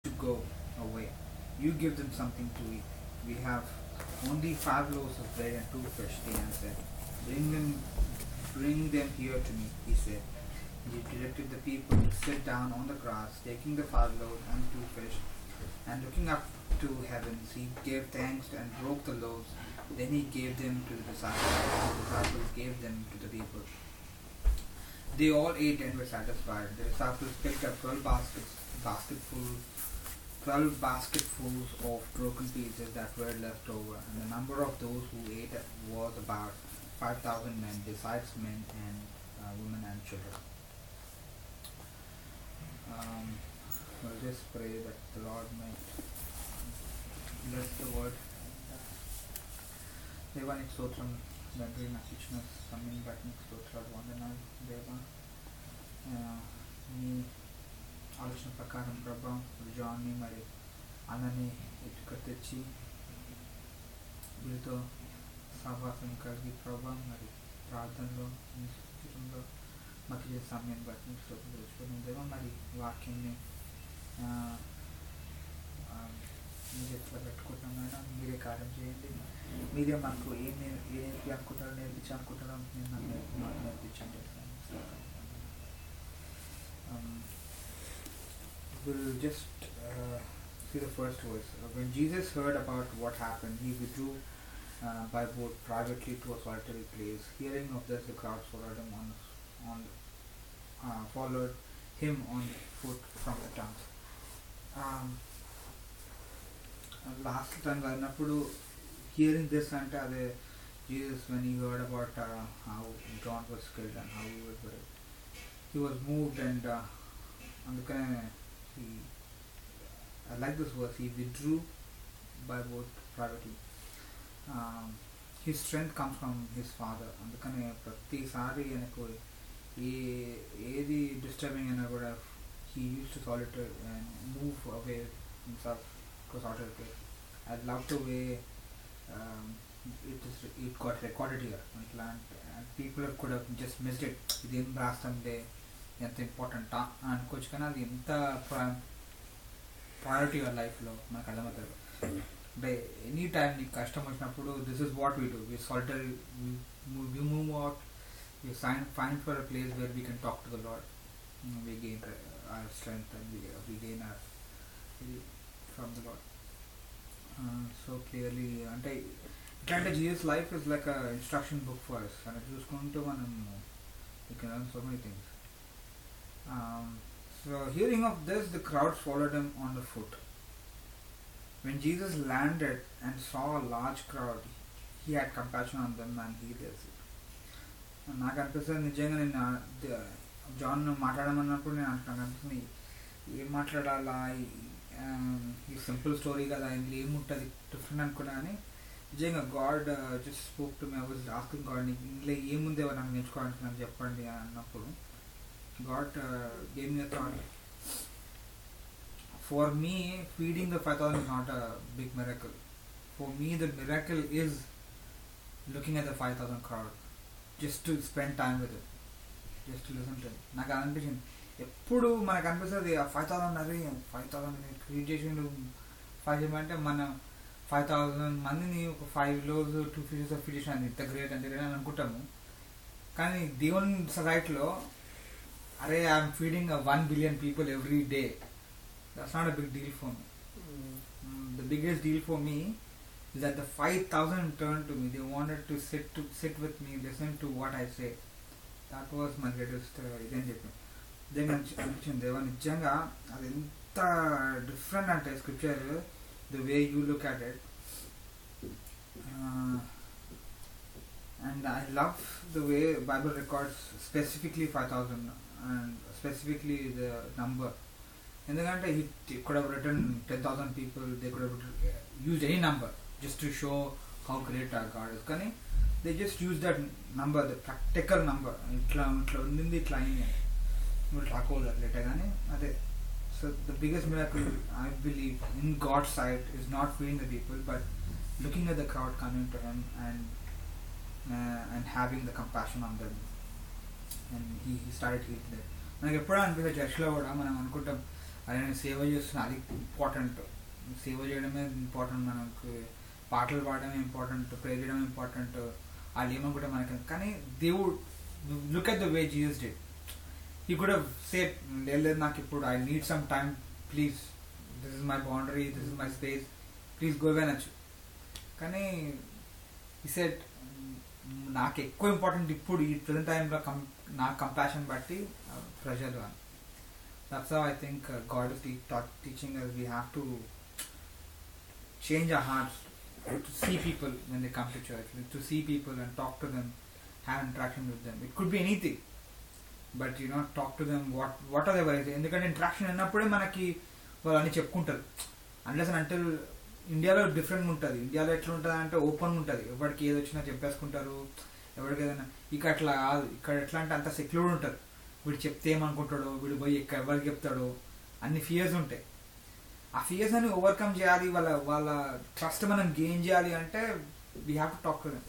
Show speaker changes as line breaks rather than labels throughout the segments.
to go away. You give them something to eat. We have only 5 loaves of bread and 2 fish, they answered. Bring them here to me, he said. He directed the people to sit down on the grass, taking the 5 loaves and 2 fish, and looking up to heavens, he gave thanks and broke the loaves. Then he gave them to the disciples, and the disciples gave them to the people. They all ate and were satisfied. The disciples picked up 12 basketfuls of broken pieces that were left over, and the number of those who ate was about 5,000 men, besides men and women and children. Um, we'll just pray that the Lord may bless the word. దేవా నీకు స్తోత్రం తండ్రి, నాకు ఇచ్చిన సమయం బట్టి నీకు స్తోత్రాలు వందనాలు దేవా. మీ ఆలోచన ప్రకారం ప్రభా జాన్ని మరి అన్నని ఇటుక తెచ్చి వీరితో సహవాసం కలిగి ప్రభా మరి ప్రార్థనలో మీ స్థితిలో మాకు ఇచ్చే సమయం బట్టి నీకు స్తోత్రం తెలుసుకున్నాం దేవా. మరి వాక్యాన్ని మీ చేతిలో పెట్టుకుంటున్నాం అయినా మీరే కార్యం చేయండి. మీరే మాకు ఏం నేర్పి అనుకుంటారో నేర్పించాలనుకుంటారో నేను నాకు నేర్పించండి. We'll just see the first verse. When Jesus heard about what happened, he withdrew by boat privately to a solitary place. Hearing of this, the crowd followed him on foot from the towns. Last time అయినప్పుడు hearing this అంటే అదే Jesus, when he heard about how John was killed and how he was buried, he was moved and అందుకనే I like this verse. He withdrew by boat privately. His strength comes from his father. అందుకనే ప్రతిసారి ఆయనకు ఏది disturbing అయినా కూడా he used to solitary and move away himself to a solitary place. I love the way it got recorded here on plant, and people could have just missed it. ఇదేం రాస్తుంటే ఎంత important అనుకోవచ్చు, కానీ అది ఎంత priority your లైఫ్లో మనకు అర్థమవుతుంది. అంటే ఎనీ టైం నీకు కష్టం వచ్చినప్పుడు this is what we do. We solitary, we move out, we find for a place where we can talk to the lord. We gain our strength and we gain our from the lord. So clearly అంటే ఇట్లా అంటే Jesus life is like a instruction book for us. అని చూసుకుంటూ మనం you can learn so many things. So hearing of this, the crowds followed him on the foot. When Jesus landed and saw a large crowd, he had compassion on them and healed their sick. నాకు అనిపిస్తుంది నిజంగా నేను John మాట్లాడమన్నప్పుడు నాకు అనిపిస్తుంది ఏం మాట్లాడాలా, ఈ simple story కదా, ఇందులో ఏముంటుంది డిఫరెంట్ అనుకున్నా. కానీ నిజంగా God just spoke to me. I was asking God, నీకు ఇందులో ఏముందేవో నాకు నేర్చుకోవడానికి నాకు చెప్పండి అన్నప్పుడు God gave me a thought. For me, feeding the 5,000 is not a big miracle. For me, the miracle is looking at the 5,000 crowd, just to spend time with it, just to listen to it. నాకు అనిపించింది ఎప్పుడు మనకు అనిపిస్తుంది ఆ 5,000 అరే 5,000 create చేసి 5 అంటే మన 5,000 మందిని ఒక 5 loaves 2 fishes ఫీడ్ చేసిన ఇంత గ్రేట్ అంటే అని అనుకుంటాము. కానీ దేవుని సొసైటీలో అరే I'm feeding 1 billion people every day. That's not a big deal for me. The biggest deal for me is that the 5,000 turned to me. They wanted to sit with me, listen to what I say. That was my greatest ఇదని చెప్పి నిజంగా అనిపించింది. దేవా నిజంగా అది ఎంత different అంటే scripture, the way you look at it. And I love the way Bible records specifically 5,000 and specifically the number. ఎందుకంటే he could have written 10,000 people, they could have used any number just to show how great our God is. కానీ they just used that number, the practical number. ఇట్లా ఉండింది, ఇట్లా అయింది, నువ్వు రాకూడదు అట్లయితే. కానీ అదే. So the biggest miracle I believe in God's sight is not feeding the people, but looking at the crowd coming to him and having the compassion on them, and he started healing them. మనకి ఎప్పుడూ అనిపిస్తుంది చర్చ్లో కూడా మనం అనుకుంటాం అదే నేను సేవ చేస్తున్నా, అది ఇంపార్టెంట్. సేవ చేయడమే ఇంపార్టెంట్, మనకు పాటలు పాడడమే ఇంపార్టెంట్, ప్రే చేయడం ఇంపార్టెంట్. వాళ్ళు ఏమనుకుంటే మనకి, కానీ దేవుడు look at the way Jesus did. He could have said లేదు నాకు ఇప్పుడు I need some time, please this is my boundary, this is my space, please go away అనొచ్చు. కానీ హీ సెడ్ నాకు ఎక్కువ ఇంపార్టెంట్ ఇప్పుడు ఈ ప్రజెంట్ టైంలో నాకు కంపాషన్ బట్టి ప్రజలు అని. That's how I think God is teaching us we have to change our hearts to see people when they come to church, to see people and talk to them, have interaction with them. It could be anything, but talk to them what are their worries. ఎందుకంటే interaction అన్నప్పుడే మనకి వాళ్ళు అన్నీ చెప్పుకుంటారు. Unless అంటే ఇండియాలో డిఫరెంట్గా ఉంటుంది. ఇండియాలో ఎట్లా ఉంటుంది అంటే ఓపెన్గా ఉంటుంది, ఎవరికి ఏది వచ్చినా చెప్పేసుకుంటారు, ఎవరికి ఏదైనా. ఇక్కడ అట్లా కాదు, ఇక్కడ ఎట్లా అంటే అంత సెక్యూర్డ్ ఉంటుంది. వీడు చెప్తే ఏమనుకుంటాడో, వీడు పోయి ఎవరికి చెప్తాడో, అన్ని ఫియర్స్ ఉంటాయి. ఆ ఫియర్స్ అని ఓవర్కమ్ చేయాలి, వాళ్ళ ట్రస్ట్ మనం గెయిన్ చేయాలి అంటే we have to talk to them.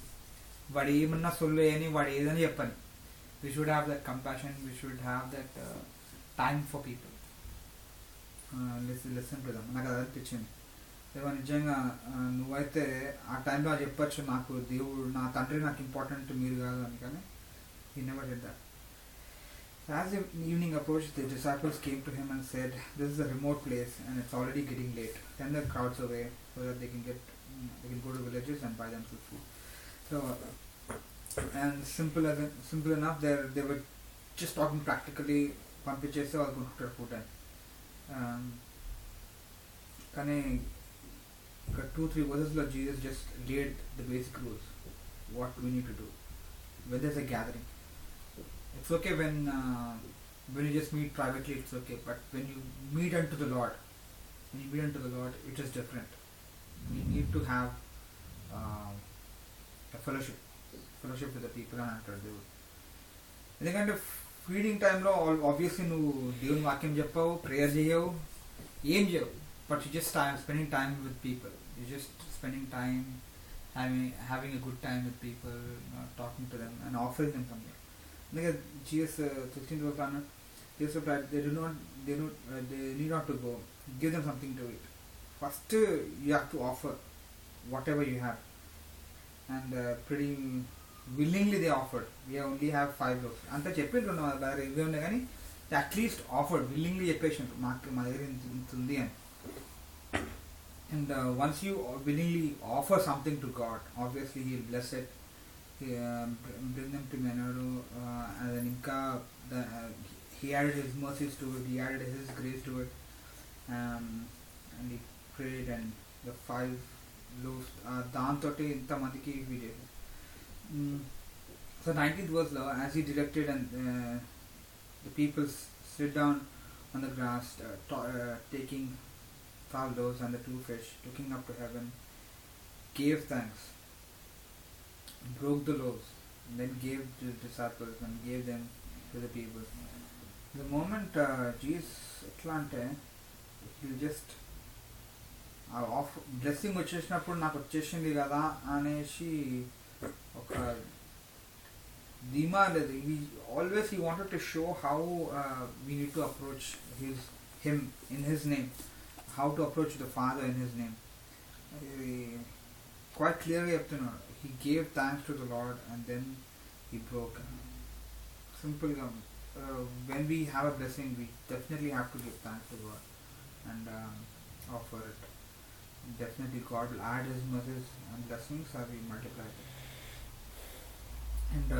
వాడు ఏమన్నా సొల్లు అని, వాడు ఏదని చెప్పని. We should have that compassion, we should have that time for people. Listen to them. నాకు అది అనిపించింది. నిజంగా నువ్వైతే ఆ టైంలో చెప్పచ్చు, నాకు దేవుడు నా తండ్రి నాకు ఇంపార్టెంట్, మీరు కాదు అని. కానీ he never did that. As the evening approached, the disciples came to him and said, "This is a remote place and it's already getting late. Send the crowds away so that they can go to villages and buy themselves food." So, and simple enough. They were just talking practically. పంపించేస్తే వాళ్ళు కొనుక్కుంటారు food అని. కానీ ఇక్కడ 2-3 verses Jesus just laid the basic rules, what we need to do when there's a gathering. It's okay when you just meet privately, it's okay, but when you meet unto the Lord, it is different. We need to have a fellowship with the people and after దేవుడు. ఎందుకంటే feeding టైంలో obviously నువ్వు దేవుని వాక్యం చెప్పావు, prayer చేయవు, ఏం చేయవు, but you just spending time with people. You're just spending time having a good time with people, talking to them and offering them something. Because Jesus 16th verse on Jesus replied, they need not to go. Give them something to eat. First you have to offer whatever you have. And pretty willingly they offered. We only have 5 loaves. అంతా చెప్పిండ్రు వేరే ఇవి ఉన్నాయి, కానీ at least offered, willingly చెప్పేసిండ్రు మాకు మా దగ్గర ఇంత ఉంది అని. And once you willingly offer something to God, obviously He'll bless it, bring them to Menadu, and then He added His mercies to it, He added His grace to it, and He prayed, and the 5 loaves దాంతోటి ఇంతమందికి feed. So 19th verse, as He directed, and the people sit down on the grass, taking 5 loaves and the 2 fish, looking up to heaven, gave thanks, broke the loaves, and then gave to the disciples and gave them to the people. The moment Jesus ఎట్లా అంటే he just blessing వచ్చేసినప్పుడు నాకు వచ్చేసింది కదా అనేసి ఒక ధీమా లేదు. He wanted to show how we need to approach him in His name, how to approach the Father in His name. Quite clearly చెప్తున్నాడు. He gave thanks to the Lord and then He broke. Simple. When we have a blessing, we definitely have to give thanks to God and offer it. Definitely God will add His mercies and blessings as we multiply it. And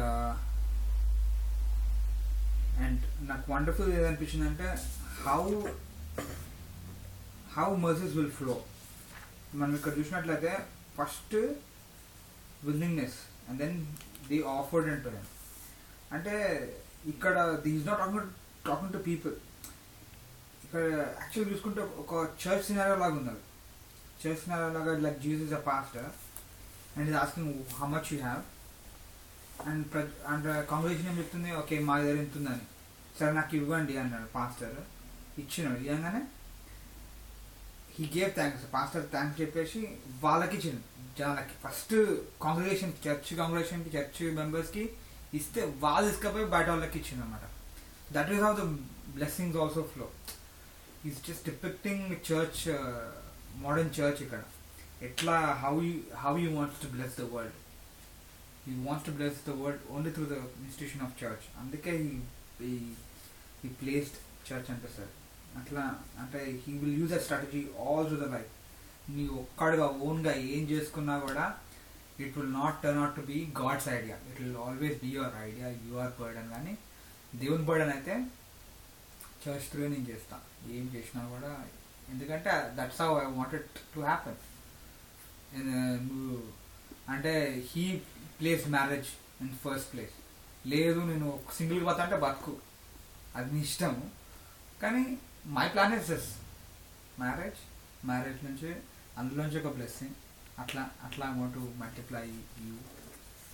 నాకు wonderful ఏదనిపించింది అంటే how mercies will flow. మనం ఇక్కడ చూసినట్లయితే first willingness and then they offered unto Him. అంటే ఇక్కడ he is not talking to people. ఇక్కడ actually చూసుకుంటే ఒక చర్చ్ సినారియో లాగా ఉన్నది. చర్చ్ సినారియో లాగా like Jesus is a pastor and is asking how much you have, and congregation ఏం చెప్తుంది, ఓకే మా దగ్గర ఎంత ఉందని, సరే నాకు ఇవ్వండి అన్నాడు పాస్టర్. ఇచ్చినాడు. ఇవ్వగానే he gave thanks. Pastor thanks చెప్పేసి వాళ్ళకి ఇచ్చింది, జనాలకి. ఫస్ట్ కాంగ్రెగేషన్కి చర్చ్ మెంబర్స్కి ఇస్తే వాళ్ళు తీసుకపోయి బయట వాళ్ళకి ఇచ్చింది అనమాట. That is how the blessings also flow. he's just depicting church, modern church ఇక్కడ ఎట్లా how he wants to bless the world. He wants to bless the world only through the institution of church. అందుకే he placed church అనిపిస్తుంది. అట్లా అంటే he will use that strategy all through the life. నీ ఒక్కడుగా ఓన్గా ఏం చేసుకున్నా కూడా it will not turn out to be God's idea. It will always be your idea, your burden. కానీ దేవుని బర్డన్ అయితే చర్చ్ త్రూ నేను చేస్తా ఏం చేసినా కూడా, ఎందుకంటే that's how I wanted to happen. అంటే he place marriage in first place. లేదు నేను సింగిల్గా పోతా అంటే బతుకు, అది నీ ఇష్టము, కానీ my plan is this marriage నుంచి అందులోంచి ఒక బ్లెస్సింగ్, అట్లా I want to multiply you,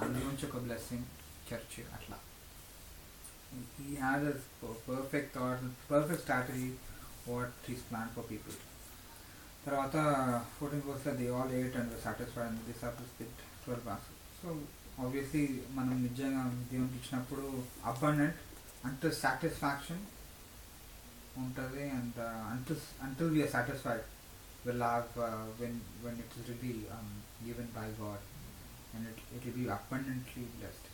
అందులోంచి ఒక బ్లెస్సింగ్ చర్చ్. అట్లా he has a perfect thought, perfect strategy what he's planned for people. తర్వాత 14 verse they all ate and were satisfied and the disciples picked 12 baskets. So obviously మనం నిజంగా దేవునికి ఇచ్చినప్పుడు abundant until satisfaction ఉంటుంది, and until we are satisfied we'll have when it is really given by God, and it will be abundantly blessed.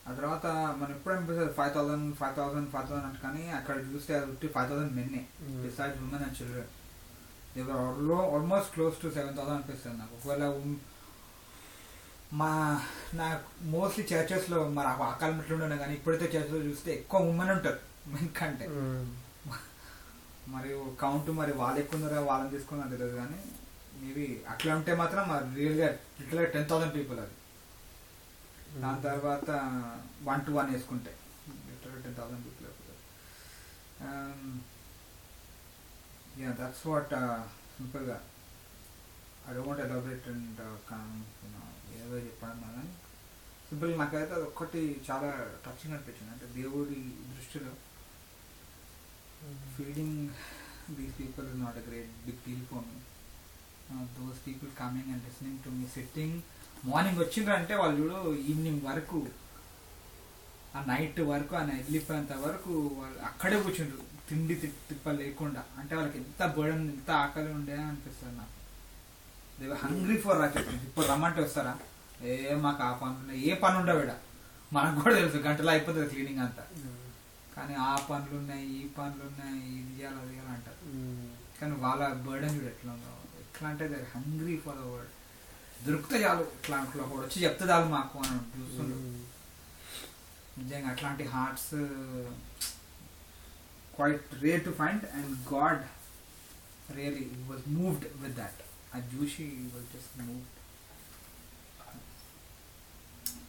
ఆ తర్వాత మనం ఎప్పుడు అనిపిస్తుంది 5,000 అంటే, కానీ అక్కడ చూస్తే అది 5,000 మెన్నే, besides women and children. They were almost close to 7,000 అనిపిస్తుంది నాకు. ఒకవేళ నాకు మోస్ట్లీ చర్చెస్లో మరి ఆ కాలం ఎట్లుండే, కానీ ఇప్పుడైతే చర్చ్లో చూస్తే ఎక్కువ ఉమెన్ ఉంటారు మెన్ కంటే. మరి కౌంట్ మరి వాళ్ళు ఎక్కువ ఉన్నారో వాళ్ళని తీసుకుని తెలియదు, కానీ మేబీ అట్లా ఉంటే మాత్రం రియల్గా లిటరల్గా 10,000 పీపుల్ అది. దాని తర్వాత 1-1 వేసుకుంటే 10,000 పీపుల్ అయిపోతుంది. దట్స్ వాట్ సింపుల్గా I don't want elaborate and ఏదో చెప్పడం, కానీ సింపుల్గా నాకైతే అది ఒక్కటి చాలా టచింగ్ అనిపించింది. అంటే దేవుడి దృష్టిలో feeding these people is not a great big deal for me. Those people coming and listening to me, sitting morning వచ్చిండ్రంటే వాళ్ళు చూడు ఈవినింగ్ వరకు, ఆ నైట్ వరకు, ఆయన వెళ్ళిపోయేంత వరకు వాళ్ళు అక్కడే కూర్చుండ్రు తిండి తిప్ప లేకుండా. అంటే వాళ్ళకి ఎంత బర్డన్, ఎంత ఆకలి ఉండే అనిపిస్తుంది నాకు. They were hungry for righteousness. ఇప్పుడు రమ్మంటే వస్తారా? మాకు ఆ పనులు, ఏ పని ఉండవు ఇక్కడ, మనకు కూడా తెలుసు గంటలో అయిపోతుంది క్లీనింగ్ అంతా, కానీ ఆ పనులు ఉన్నాయి, ఈ పనులు ఉన్నాయి, ఇది చేయాలి అది చేయాలి అంటారు. కానీ వాళ్ళ బర్డన్ చూడు ఎట్లా ఉందో, ఎట్లా అంటే they hungry for the word. దొరికితే చాలు, ఇట్లా ఒకటి వచ్చి చెప్తే చాలు మాకు అని చూస్తుండ్రు. నిజంగా అట్లాంటి hearts quite rare to find, and God really was moved with that. అది చూసి was just moved.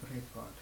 Praise God.